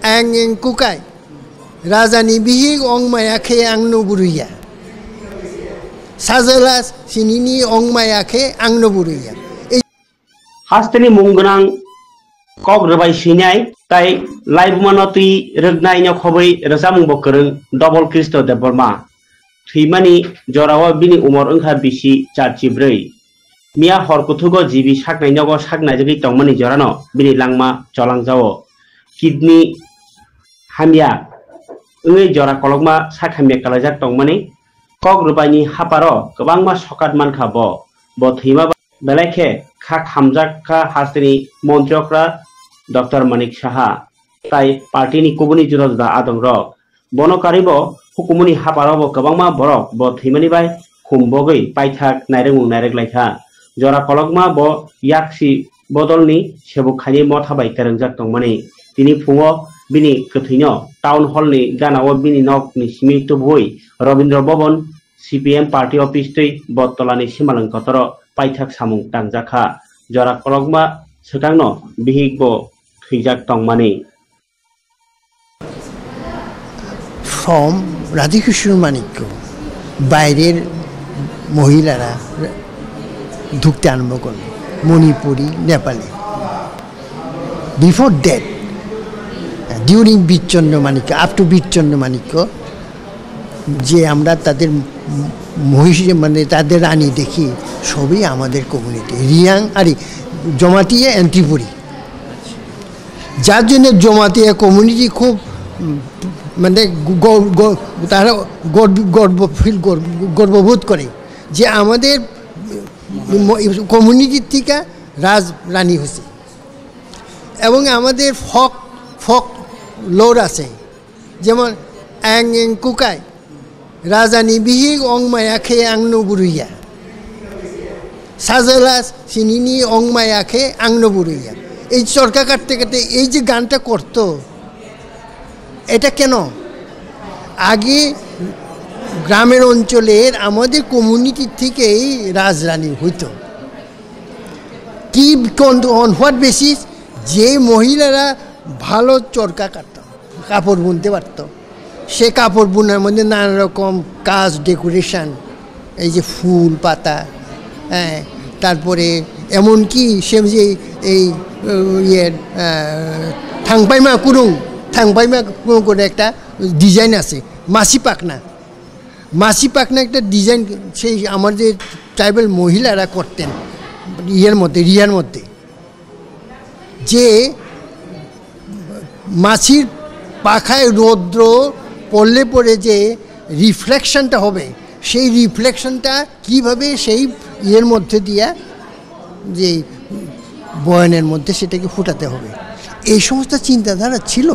ang kukai rajani bihig ong mayakhe angno buruya sajalas sinini ong mayakhe angno buruya hasteni munggonang kok rebai sinai tai laibumanoti regnai nya khobai rajamung bokrung double kristo deborma thimani jorawa bini umor ongkha bisi 4 Mia horkutugo jibi saknai nogo saknai jagi tongmani jorano bini langma cholangjao kidney hamia ungei jora kolokma sakhamia kalajak tongmani kok rubaini haparo kwbangma sokat manka bo thima belekhe khak hamjakha hasteni montrokra Dr. Manik Saha tai party ni kubuni juda juda adong rok bono karibo hukumuni haparo bo kwbangma borok bo thimani bai khumbogoi paithak nairung naireklaikha jora kolokma bo yaksi bodolni sebukhani mothabai karangjak tongmani tini phungo bini kwthino town hall ni ganao bini nok ni simi tubui Robindra Bhavan CPM party office tei bottolani simalung kotoro paithak samung tangjakha jora kolokma sekangno bihik bo thijak tongmani from Radhikishore Manikko বাইরের মহিলারা ঢুকতে আরম্ভ করলো Manipuri Nepali before that during Birchandra Manikya up to Birchandra Manikya যে আমরা তাদের মহিষী মানে তাদের রানী দেখি সবই আমাদের কমিউনিটি রিয়াং আর জমাতিয়া অ্যান্ড ত্রিপুরী যার জন্য জমাতিয়া কমিউনিটি খুব মানে তারা গর্ববোধ করে যে আমাদের কমিউনিটির থেকে রাজরানী হয়েছে এবং আমাদের ফক লোর আছে যেমন অ্যাং কুকাই রাজানি বিহিগ অং মায়াখে আংনো বুরুইয়া সাজালাস সিনিনি অং মায়াখে আংনো বুরুইয়া এই চরকা কাটতে কাটতে এই যে গানটা করতো এটা কেন আগে গ্রামের অঞ্চলের আমাদের কমিউনিটি থেকেই রাজরানী হইতো কি অন হোয়াট বেসিস যে মহিলারা ভালো চরকা কাটত কাপড় বুনতে পারত সে কাপড় বুনার মধ্যে নানা রকম কাজ ডেকোরেশন এই যে ফুল পাতা হ্যাঁ তারপরে এমনকি সে যে এই ইয়ের থাংপাইমা কুরুং করে একটা ডিজাইন আছে মাসি পাকনা একটা ডিজাইন সেই আমাদের ট্রাইবাল মহিলারা করতেন রিয়ার মধ্যে যে মাছির পাখায় রৌদ্র পড়লে যে রিফ্লেকশনটা হবে সেই রিফ্লেকশনটা কিভাবে সেই ইয়ের মধ্যে দিয়া যে বয়ানের মধ্যে সেটাকে ফুটাতে হবে এই সমস্ত চিন্তাধারা ছিল